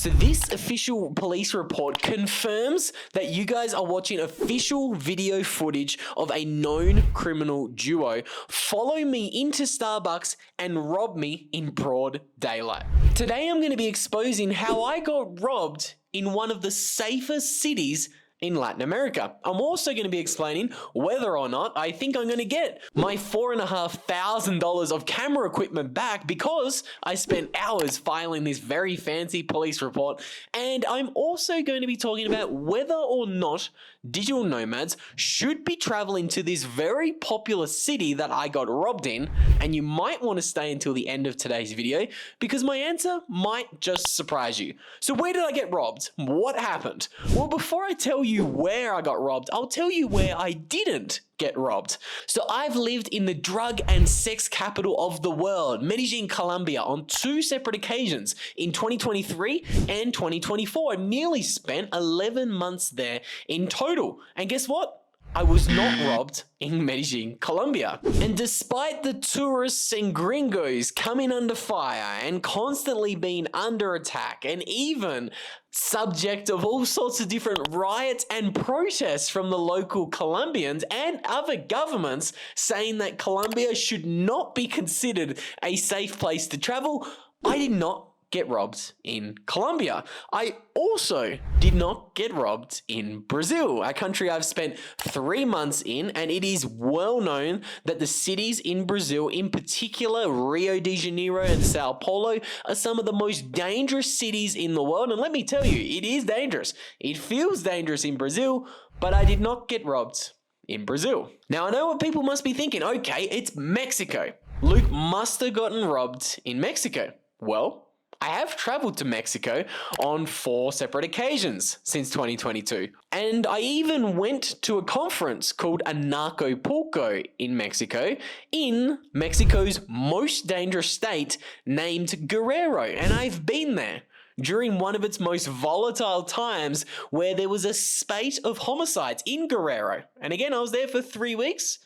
So this official police report confirms that you guys are watching official video footage of a known criminal duo follow me into Starbucks and rob me in broad daylight. Today I'm going to be exposing how I got robbed in one of the safest cities in Latin America. I'm also going to be explaining whether or not I think I'm going to get my $4,500 of camera equipment back because I spent hours filing this very fancy police report. And I'm also going to be talking about whether or not digital nomads should be traveling to this very popular city that I got robbed in. And you might want to stay until the end of today's video because my answer might just surprise you. So where did I get robbed? What happened? Well, before I tell you where I got robbed, I'll tell you where I didn't get robbed. So I've lived in the drug and sex capital of the world, Medellin, Colombia, on 2 separate occasions in 2023 and 2024. I nearly spent 11 months there in total. And guess what? I was not robbed in Medellin, Colombia. And despite the tourists and gringos coming under fire and constantly being under attack and even subject of all sorts of different riots and protests from the local Colombians and other governments saying that Colombia should not be considered a safe place to travel, I did not get robbed in Colombia. I also did not get robbed in Brazil, a country I've spent 3 months in, and it is well known that the cities in Brazil, in particular Rio de Janeiro and Sao Paulo, are some of the most dangerous cities in the world. And let me tell you, it is dangerous. It feels dangerous in Brazil, but I did not get robbed in Brazil. Now, I know what people must be thinking. Okay, it's Mexico. Luke must have gotten robbed in Mexico. Well, I have traveled to Mexico on 4 separate occasions since 2022. And I even went to a conference called Anarchapulco in Mexico's most dangerous state named Guerrero. And I've been there during one of its most volatile times where there was a spate of homicides in Guerrero. And again, I was there for 3 weeks,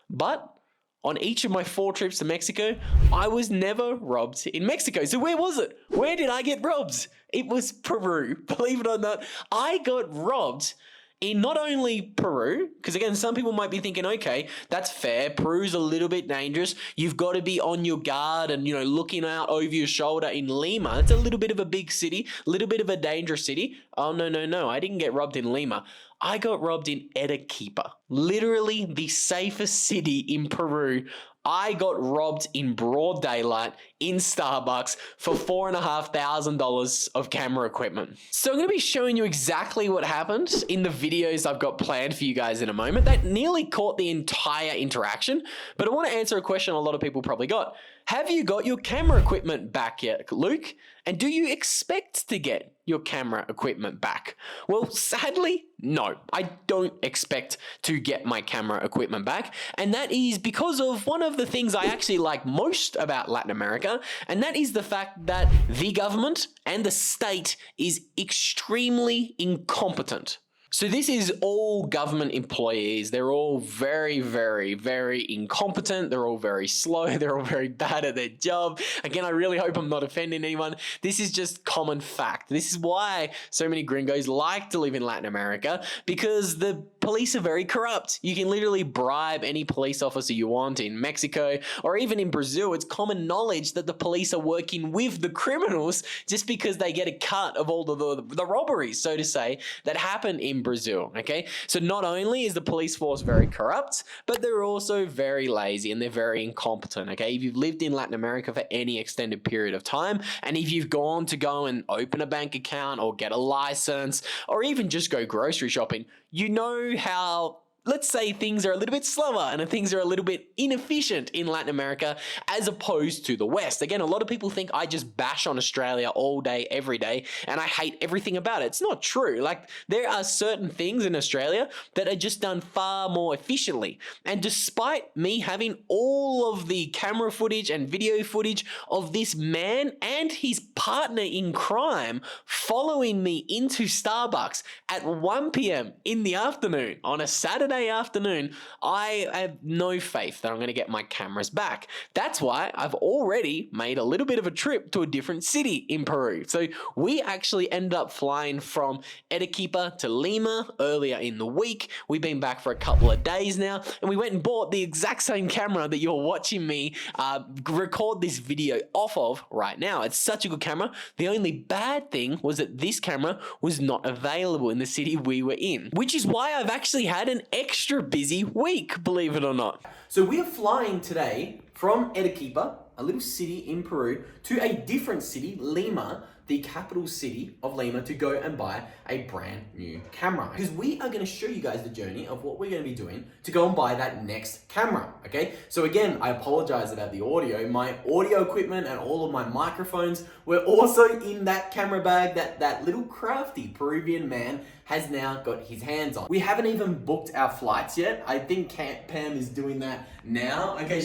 but on each of my 4 trips to Mexico, I was never robbed in Mexico. So where was it? Where did I get robbed? It was Peru. Believe it or not, I got robbed in not only Peru, because again, some people might be thinking, okay, that's fair. Peru's a little bit dangerous. You've got to be on your guard and, looking out over your shoulder in Lima. It's a little bit of a big city, a little bit of a dangerous city. Oh, no. I didn't get robbed in Lima. I got robbed in Arequipa, literally the safest city in Peru. I got robbed in broad daylight in Starbucks for $4,500 of camera equipment. So I'm going to be showing you exactly what happened in the videos I've got planned for you guys in a moment. That nearly caught the entire interaction, but I want to answer a question a lot of people probably got. Have you got your camera equipment back yet, Luke? And do you expect to get your camera equipment back? Well, sadly, no. I don't expect to get my camera equipment back. And that is because of one of the things I actually like most about Latin America, and that is the fact that the government and the state is extremely incompetent. So this is all government employees. They're all very, very, very incompetent. They're all very slow. They're all very bad at their job. Again, I really hope I'm not offending anyone. This is just common fact. This is why so many gringos like to live in Latin America, because the police are very corrupt. You can literally bribe any police officer you want in Mexico or even in Brazil. It's common knowledge that the police are working with the criminals just because they get a cut of all the robberies, so to say, that happen in Brazil. Okay, so not only is the police force very corrupt, but they're also very lazy and they're very incompetent. Okay, if you've lived in Latin America for any extended period of time, and if you've gone to go and open a bank account or get a license or even just go grocery shopping, you know how, let's say, things are a little bit slower and things are a little bit inefficient in Latin America as opposed to the West. Again, a lot of people think I just bash on Australia all day, every day, and I hate everything about it. It's not true. Like, there are certain things in Australia that are just done far more efficiently. And despite me having all of the camera footage and video footage of this man and his partner in crime following me into Starbucks at 1 p.m. in the afternoon on a Saturday Sunday afternoon, I have no faith that I'm going to get my cameras back. That's why I've already made a little bit of a trip to a different city in Peru. So we actually ended up flying from Arequipa to Lima earlier in the week. We've been back for a couple of days now, and we went and bought the exact same camera that you're watching me record this video off of right now. It's such a good camera. The only bad thing was that this camera was not available in the city we were in, which is why I've actually had an extra busy week, believe it or not. So we are flying today from Arequipa, a little city in Peru, to a different city, Lima, the capital city of Lima, to go and buy a brand new camera. Because we are going to show you guys the journey of what we're going to be doing to go and buy that next camera, okay? So again, I apologize about the audio. My audio equipment and all of my microphones were also in that camera bag that little crafty Peruvian man has now got his hands on. We haven't even booked our flights yet. I think Pam is doing that now. Okay,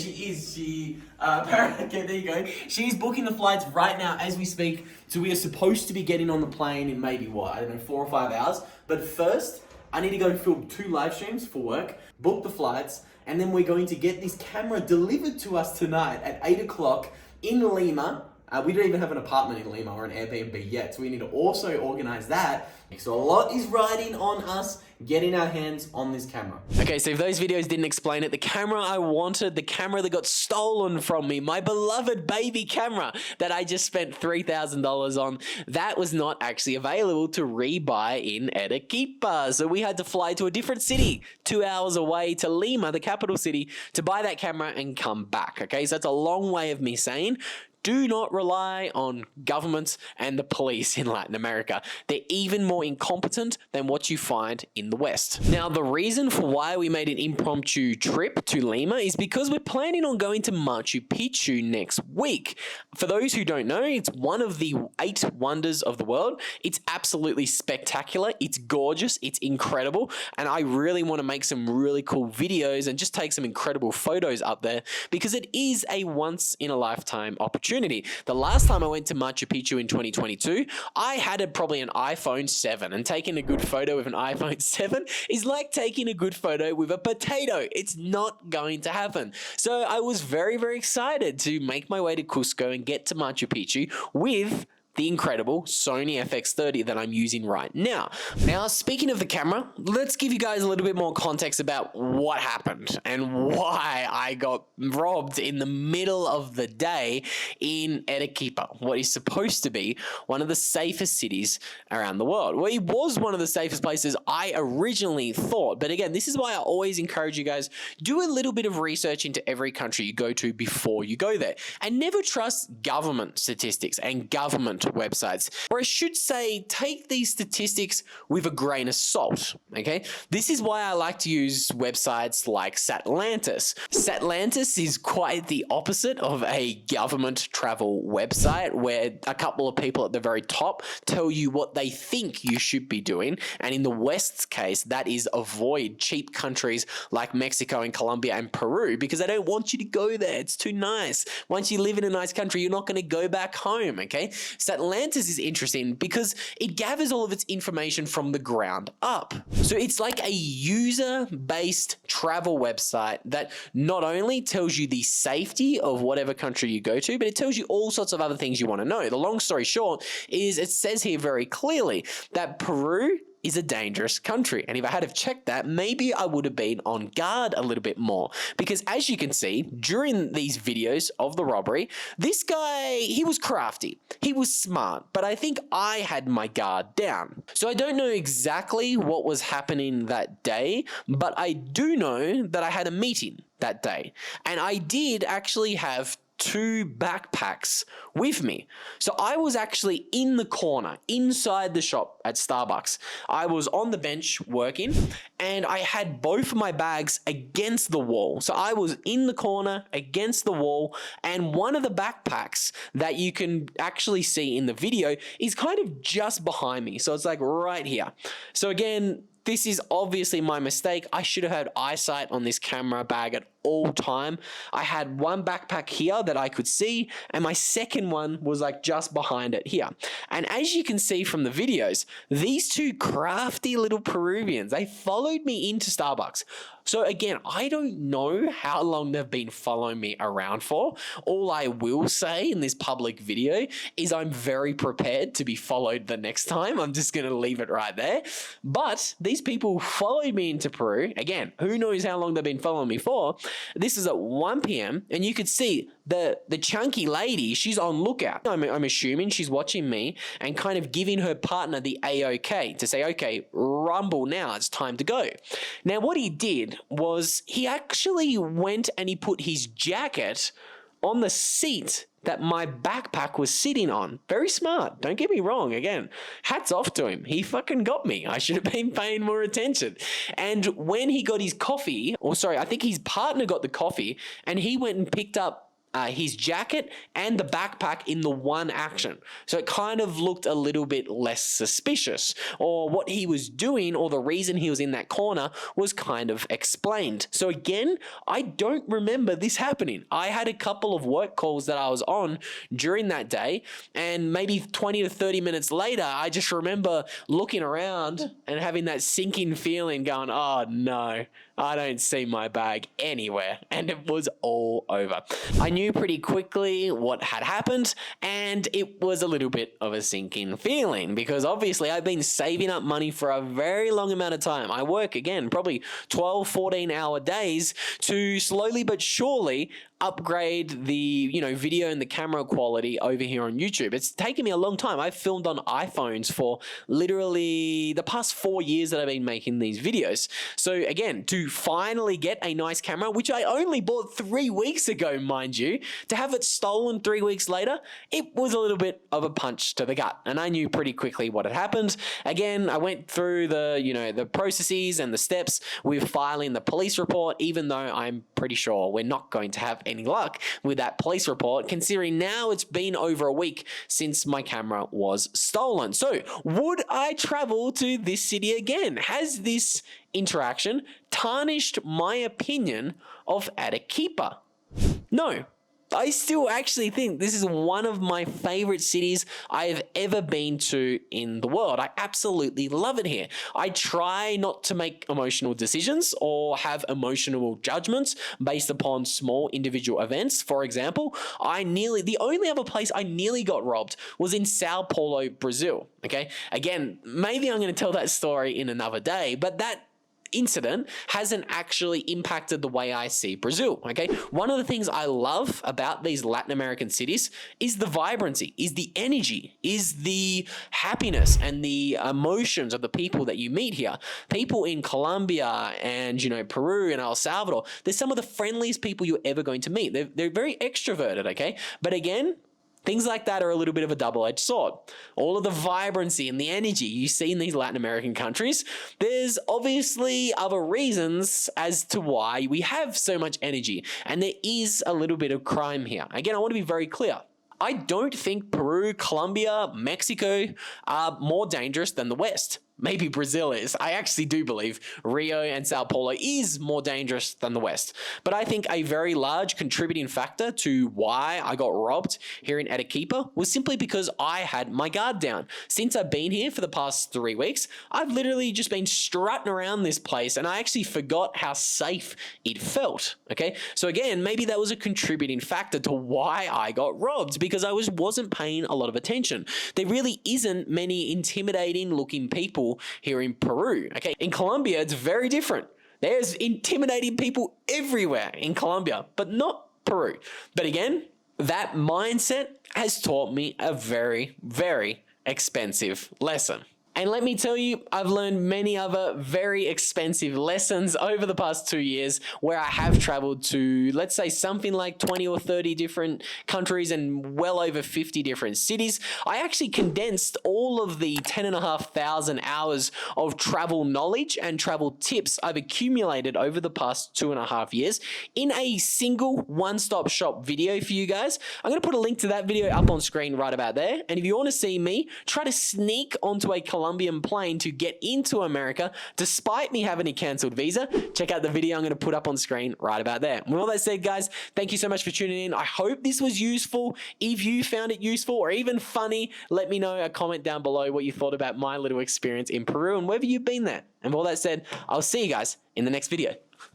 okay, there you go. She's booking the flights right now as we speak. So we are supposed to be getting on the plane in maybe 4 or 5 hours. But first, I need to go and film 2 live streams for work, book the flights, and then we're going to get this camera delivered to us tonight at 8 o'clock in Lima. We don't even have an apartment in Lima or an Airbnb yet, so we need to also organize that. So a lot is riding on us getting our hands on this camera. Okay, so if those videos didn't explain it, the camera I wanted, the camera that got stolen from me, my beloved baby camera that I just spent $3,000 on, that was not actually available to rebuy in Arequipa. So we had to fly to a different city, 2 hours away to Lima, the capital city, to buy that camera and come back. Okay, so that's a long way of me saying, do not rely on governments and the police in Latin America. They're even more incompetent than what you find in the West. Now, the reason for why we made an impromptu trip to Lima is because we're planning on going to Machu Picchu next week. For those who don't know, it's one of the 8 wonders of the world. It's absolutely spectacular. It's gorgeous. It's incredible. And I really want to make some really cool videos and just take some incredible photos up there because it is a once-in-a-lifetime opportunity. The last time I went to Machu Picchu in 2022, I had probably an iPhone 7, and taking a good photo with an iPhone 7 is like taking a good photo with a potato. It's not going to happen. So I was very, very excited to make my way to Cusco and get to Machu Picchu with the incredible Sony FX30 that I'm using right now. Now, speaking of the camera, let's give you guys a little bit more context about what happened and why I got robbed in the middle of the day in Arequipa, what is supposed to be one of the safest cities around the world. Well, it was one of the safest places I originally thought, but again, this is why I always encourage you guys, do a little bit of research into every country you go to before you go there, and never trust government statistics and government websites, or I should say, take these statistics with a grain of salt, okay? This is why I like to use websites like Satlantis. Satlantis is quite the opposite of a government travel website where a couple of people at the very top tell you what they think you should be doing, and in the West's case, that is avoid cheap countries like Mexico and Colombia and Peru because they don't want you to go there. It's too nice. Once you live in a nice country, you're not going to go back home, okay? Satlantis is interesting because it gathers all of its information from the ground up. So it's like a user-based travel website that not only tells you the safety of whatever country you go to, but it tells you all sorts of other things you want to know. The long story short is it says here very clearly that Peru is a dangerous country. And if I had have checked that, maybe I would have been on guard a little bit more. Because as you can see, during these videos of the robbery, this guy, he was crafty. He was smart, but I think I had my guard down. So I don't know exactly what was happening that day, but I do know that I had a meeting that day. And I did actually have 2 backpacks with me. So I was actually in the corner, inside the shop at Starbucks. I was on the bench working and I had both of my bags against the wall. So I was in the corner against the wall, and one of the backpacks that you can actually see in the video is kind of just behind me. So it's like right here. So again, this is obviously my mistake. I should have had eyesight on this camera bag at all time. I had one backpack here that I could see, and my second one was like just behind it here. And as you can see from the videos, these two crafty little Peruvians, they followed me into Starbucks. So again, I don't know how long they've been following me around for. All I will say in this public video is I'm very prepared to be followed the next time. I'm just going to leave it right there. But these people followed me into Peru. Again, who knows how long they've been following me for. This is at 1 p.m. and you could see the chunky lady, she's on lookout. I'm assuming she's watching me and kind of giving her partner the A-OK to say, okay, rumble now, it's time to go. Now, what he did was he actually went and he put his jacket on the seat that my backpack was sitting on. Very smart. Don't get me wrong. Again, hats off to him. He fucking got me. I should have been paying more attention. And when he got his coffee, or sorry, I think his partner got the coffee and he went and picked up his jacket and the backpack in the one action. So it kind of looked a little bit less suspicious, or what he was doing or the reason he was in that corner was kind of explained. So again, I don't remember this happening. I had a couple of work calls that I was on during that day, and maybe 20 to 30 minutes later, I just remember looking around and having that sinking feeling going, oh no, I don't see my bag anywhere, and it was all over. I knew pretty quickly what had happened, and it was a little bit of a sinking feeling because obviously I've been saving up money for a very long amount of time. I work, again, probably 12, 14-hour days to slowly but surely upgrade the video and the camera quality over here on YouTube. It's taken me a long time. I've filmed on iPhones for literally the past 4 years that I've been making these videos. So again, to finally get a nice camera, which I only bought 3 weeks ago, mind you, to have it stolen 3 weeks later, it was a little bit of a punch to the gut. And I knew pretty quickly what had happened. Again, I went through the processes and the steps with filing the police report, even though I'm pretty sure we're not going to have any luck with that police report, considering now it's been over a week since my camera was stolen. So would I travel to this city again? Has this interaction tarnished my opinion of Arequipa? No. I still actually think this is one of my favorite cities I have ever been to in the world. I absolutely love it here. I try not to make emotional decisions or have emotional judgments based upon small individual events. For example, the only other place I nearly got robbed was in Sao Paulo, Brazil. Okay. Again, maybe I'm going to tell that story in another day, but that incident hasn't actually impacted the way I see Brazil, okay? One of the things I love about these Latin American cities is the vibrancy, is the energy, is the happiness and the emotions of the people that you meet here. People in Colombia and, Peru and El Salvador, they're some of the friendliest people you're ever going to meet. They're very extroverted, okay? But again, things like that are a little bit of a double-edged sword. All of the vibrancy and the energy you see in these Latin American countries, there's obviously other reasons as to why we have so much energy. And there is a little bit of crime here. Again, I want to be very clear. I don't think Peru, Colombia, Mexico are more dangerous than the West. Maybe Brazil is. I actually do believe Rio and Sao Paulo is more dangerous than the West. But I think a very large contributing factor to why I got robbed here in Arequipa was simply because I had my guard down. Since I've been here for the past 3 weeks, I've literally just been strutting around this place and I actually forgot how safe it felt. Okay, so again, maybe that was a contributing factor to why I got robbed, because I wasn't paying a lot of attention. There really isn't many intimidating looking people here in Peru. Okay, in Colombia, it's very different. There's intimidating people everywhere in Colombia, but not Peru. But again, that mindset has taught me a very, very expensive lesson. And let me tell you, I've learned many other very expensive lessons over the past 2 years where I have traveled to, let's say, something like 20 or 30 different countries and well over 50 different cities. I actually condensed all of the 10,500 hours of travel knowledge and travel tips I've accumulated over the past 2.5 years in a single one-stop shop video for you guys. I'm going to put a link to that video up on screen right about there. And if you want to see me try to sneak onto a Colombian Colombian plane to get into America, despite me having a cancelled visa. Check out the video I'm going to put up on screen right about there. With all that said, guys, thank you so much for tuning in. I hope this was useful. If you found it useful or even funny, let me know. A comment down below what you thought about my little experience in Peru and whether you've been there. And with all that said, I'll see you guys in the next video.